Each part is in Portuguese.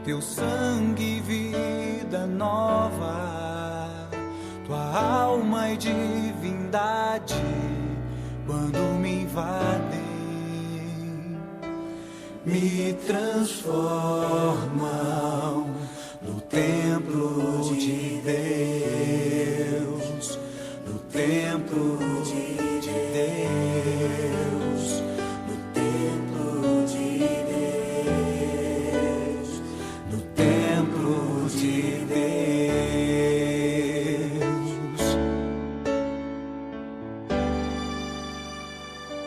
teu sangue, vida nova, tua alma e divindade, quando me invadem, me transformam no templo de Deus, no templo de Deus, no templo de Deus, no templo de Deus,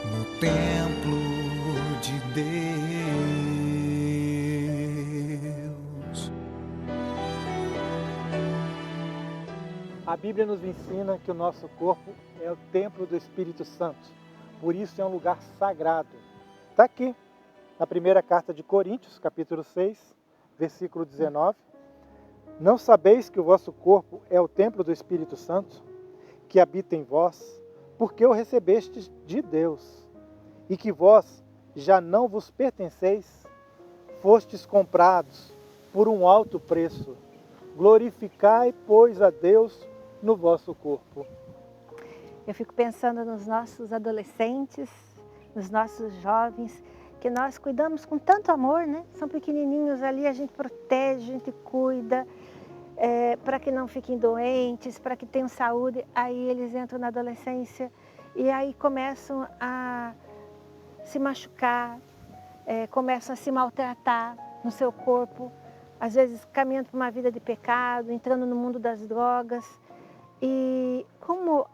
no templo de Deus. A Bíblia nos ensina que o nosso corpo é o templo do Espírito Santo, por isso é um lugar sagrado. Está aqui, na primeira carta de Coríntios, capítulo 6, versículo 19. Não sabeis que o vosso corpo é o templo do Espírito Santo, que habita em vós, porque o recebestes de Deus, e que vós já não vos pertenceis, fostes comprados por um alto preço. Glorificai, pois, a Deus no vosso corpo. Eu fico pensando nos nossos adolescentes, nos nossos jovens, que nós cuidamos com tanto amor, né? São pequenininhos ali, a gente protege, a gente cuida, para que não fiquem doentes, para que tenham saúde. Aí eles entram na adolescência e aí começam a se machucar, começam a se maltratar no seu corpo, às vezes caminhando por uma vida de pecado, entrando no mundo das drogas. E como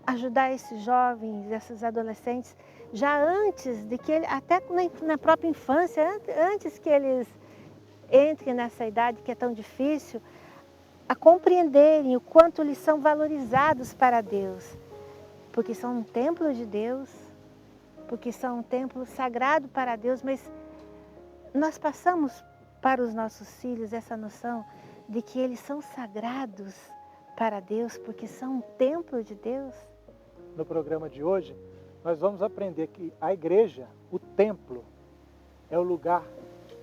ajudar esses jovens, esses adolescentes, já antes de que até na própria infância, antes que eles entrem nessa idade que é tão difícil, a compreenderem o quanto eles são valorizados para Deus, porque são um templo de Deus, porque são um templo sagrado para Deus, mas nós passamos para os nossos filhos essa noção de que eles são sagrados para Deus, porque são um templo de Deus. No programa de hoje, nós vamos aprender que a igreja, o templo, é o lugar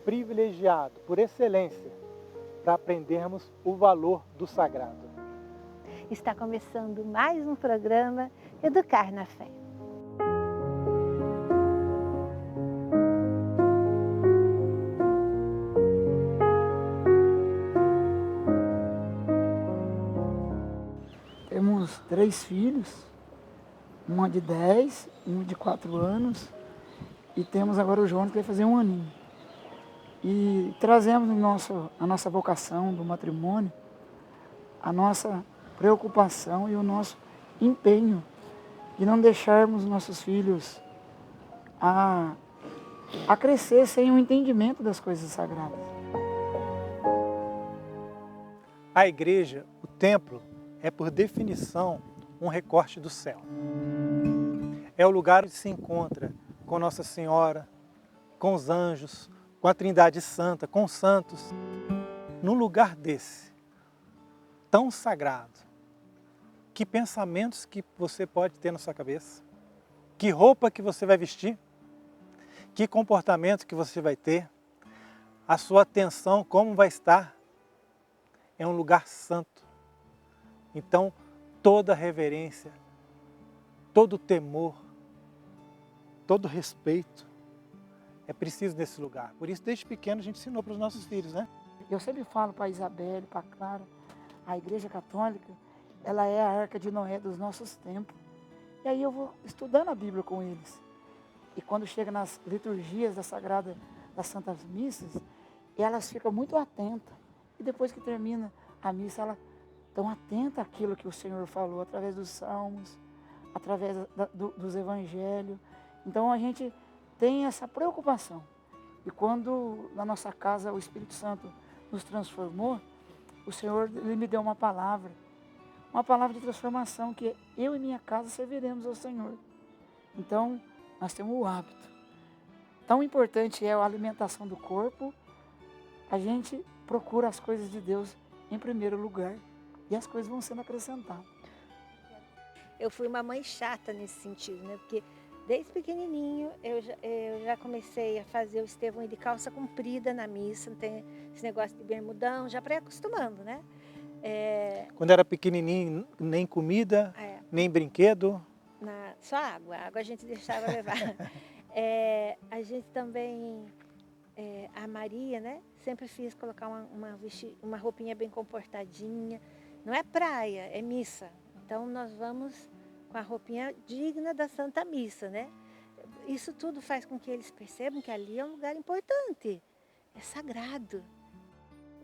privilegiado, por excelência, para aprendermos o valor do sagrado. Está começando mais um programa Educar na Fé. Temos 3 filhos, uma de 10, um de 4 anos e temos agora o João que vai fazer 1 aninho. E trazemos a nossa vocação do matrimônio, a nossa preocupação e o nosso empenho de não deixarmos nossos filhos a crescer sem o entendimento das coisas sagradas. A igreja, o templo, é por definição um recorte do céu. É o lugar onde se encontra com Nossa Senhora, com os anjos, com a Trindade Santa, com os santos. Num lugar desse, tão sagrado, que pensamentos que você pode ter na sua cabeça? Que roupa que você vai vestir? Que comportamento que você vai ter? A sua atenção como vai estar? É um lugar santo. Então, toda reverência, todo temor, todo respeito é preciso nesse lugar. Por isso, desde pequeno, a gente ensinou para os nossos filhos, né? Eu sempre falo para a Isabelle, para a Clara, a Igreja Católica, ela é a arca de Noé dos nossos tempos. E aí eu vou estudando a Bíblia com eles. E quando chega nas liturgias das Santas Missas, elas ficam muito atentas. E depois que termina a missa, elas estão atentas àquilo que o Senhor falou, através dos salmos, através dos evangelhos. Então a gente tem essa preocupação. E quando na nossa casa o Espírito Santo nos transformou, o Senhor ele me deu uma palavra de transformação, que eu e minha casa serviremos ao Senhor. Então, nós temos o hábito. Tão importante é a alimentação do corpo, a gente procura as coisas de Deus em primeiro lugar e as coisas vão sendo acrescentadas. Eu fui uma mãe chata nesse sentido, né? Porque Desde pequenininho eu já comecei a fazer o Estevão ir de calça comprida na missa, não tem esse negócio de bermudão, já pré-acostumando, né? Quando era pequenininho, nem comida, É, nem brinquedo. só água a gente deixava levar. A gente também, a Maria, né? Sempre fiz colocar uma roupinha bem comportadinha. Não é praia, é missa. Então nós vamos com a roupinha digna da Santa Missa, né? Isso tudo faz com que eles percebam que ali é um lugar importante, é sagrado.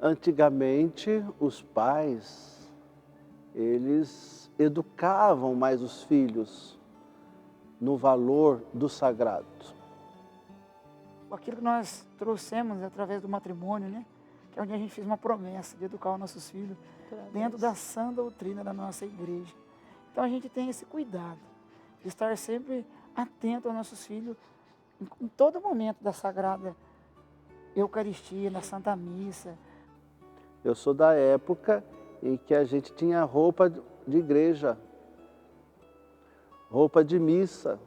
Antigamente, os pais, eles educavam mais os filhos no valor do sagrado. Aquilo que nós trouxemos através do matrimônio, né? Que é onde a gente fez uma promessa de educar os nossos filhos dentro da sã doutrina da nossa igreja. Então a gente tem esse cuidado de estar sempre atento aos nossos filhos em todo momento da Sagrada Eucaristia, na Santa Missa. Eu sou da época em que a gente tinha roupa de igreja, roupa de missa.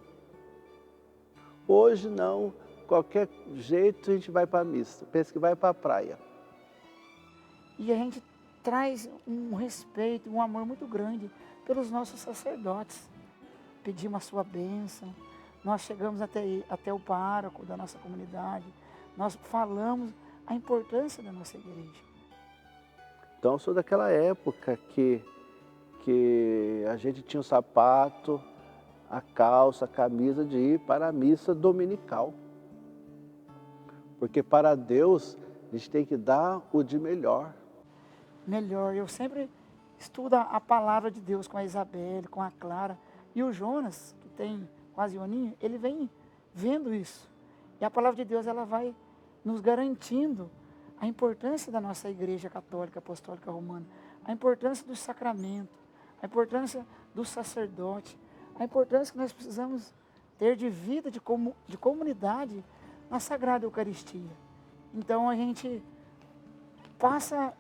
Hoje não, qualquer jeito a gente vai para a missa, pensa que vai para a praia. E a gente traz um respeito, um amor muito grande pelos nossos sacerdotes. Pedimos a sua bênção, nós chegamos até o pároco da nossa comunidade, nós falamos a importância da nossa igreja. Então eu sou daquela época que a gente tinha o sapato, a calça, a camisa de ir para a missa dominical. Porque para Deus a gente tem que dar o de melhor. Melhor, eu sempre estudo a palavra de Deus com a Isabelle, com a Clara. E o Jonas, que tem quase um aninho, ele vem vendo isso. E a palavra de Deus, ela vai nos garantindo a importância da nossa igreja católica, apostólica romana, a importância do sacramento, a importância do sacerdote, a importância que nós precisamos ter de vida, de comunidade na Sagrada Eucaristia. Então a gente passa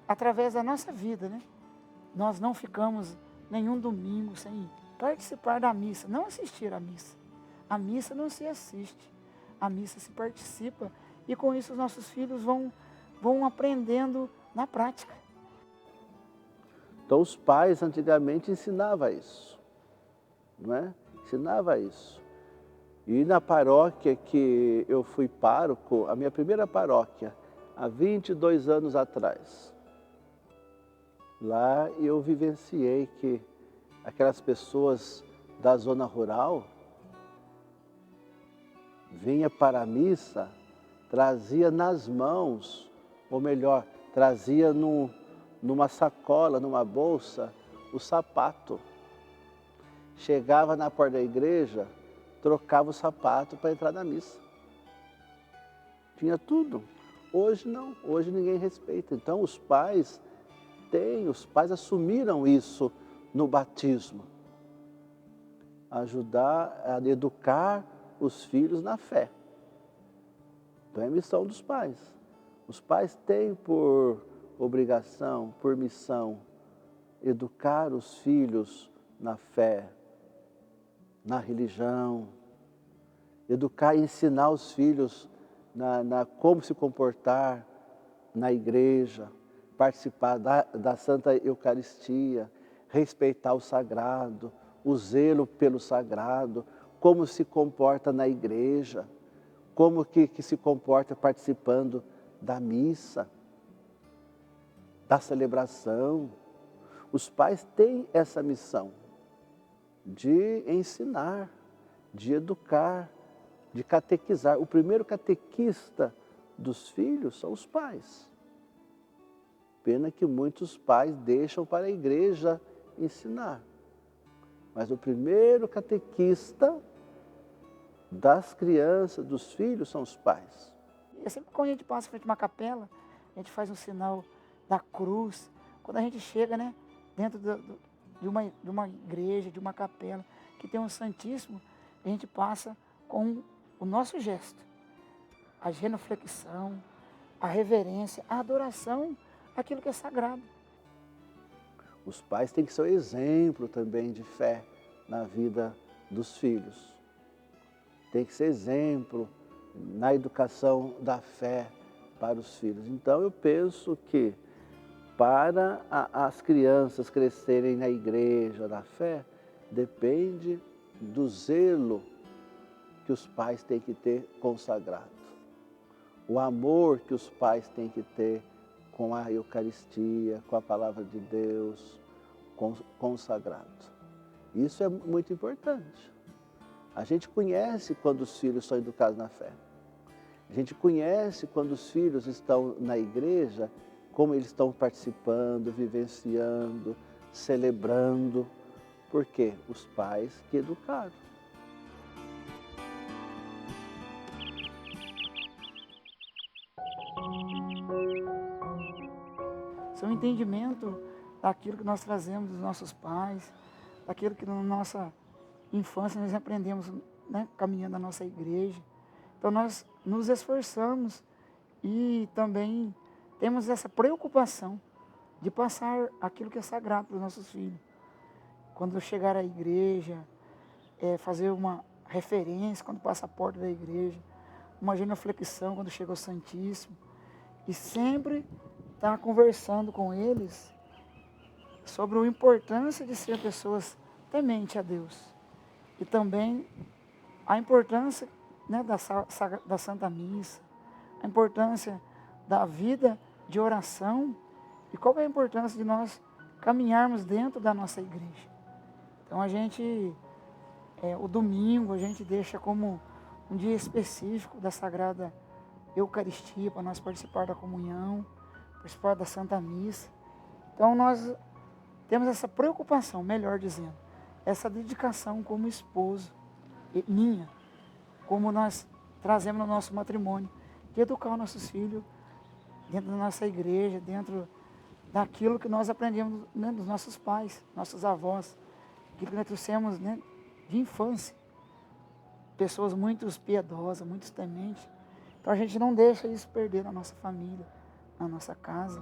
através da nossa vida, né? Nós não ficamos nenhum domingo sem participar da missa, não assistir à missa. A missa não se assiste, a missa se participa e com isso os nossos filhos vão aprendendo na prática. Então os pais antigamente ensinavam isso, não é? Ensinava isso. E na paróquia que eu fui pároco, a minha primeira paróquia, há 22 anos atrás, lá eu vivenciei que aquelas pessoas da zona rural vinha para a missa, trazia nas mãos, ou melhor, trazia numa sacola, numa bolsa, o sapato. Chegava na porta da igreja, trocava o sapato para entrar na missa. Tinha tudo. Hoje não, hoje ninguém respeita. Então os pais assumiram isso no batismo. Ajudar a educar os filhos na fé. Então é a missão dos pais. Os pais têm por obrigação, por missão, educar os filhos na fé, na religião, educar e ensinar os filhos na como se comportar na igreja, participar da Santa Eucaristia, respeitar o sagrado, o zelo pelo sagrado, como se comporta na igreja, como que se comporta participando da missa, da celebração. Os pais têm essa missão de ensinar, de educar, de catequizar. O primeiro catequista dos filhos são os pais. Pena que muitos pais deixam para a igreja ensinar. Mas o primeiro catequista das crianças, dos filhos, são os pais. E sempre quando a gente passa frente a uma capela, a gente faz um sinal da cruz. Quando a gente chega, né, dentro de uma igreja, de uma capela, que tem um Santíssimo, a gente passa com o nosso gesto. A genuflexão, a reverência, a adoração àquilo que é sagrado. Os pais têm que ser um exemplo também de fé na vida dos filhos. tem que ser exemplo na educação da fé para os filhos. Então eu penso que para as crianças crescerem na igreja da fé, depende do zelo que os pais têm que ter consagrado. O amor que os pais têm que ter com a Eucaristia, com a Palavra de Deus, consagrado. Isso é muito importante. A gente conhece quando os filhos são educados na fé. A gente conhece quando os filhos estão na igreja, como eles estão participando, vivenciando, celebrando. Por quê? Os pais que educaram. Seu entendimento daquilo que nós trazemos dos nossos pais, daquilo que na nossa infância nós aprendemos, né, caminhando na nossa igreja. Então nós nos esforçamos e também temos essa preocupação de passar aquilo que é sagrado para os nossos filhos. Quando chegar à igreja, fazer uma referência quando passa a porta da igreja, uma genuflexão quando chega ao Santíssimo, e sempre estar conversando com eles sobre a importância de ser pessoas tementes a Deus. E também a importância, né, da Santa Missa, a importância da vida de oração e qual é a importância de nós caminharmos dentro da nossa igreja. Então a gente, o domingo, a gente deixa como um dia específico da Sagrada Eucaristia para nós participar da comunhão, participar da Santa Missa. Então nós temos essa preocupação, melhor dizendo, essa dedicação como esposo, minha, como nós trazemos no nosso matrimônio, de educar os nossos filhos dentro da nossa igreja, dentro daquilo que nós aprendemos, né, dos nossos pais, nossos avós, aquilo que nós trouxemos, né, de infância. Pessoas muito piedosas, muito tementes. Então a gente não deixa isso perder na nossa família, na nossa casa.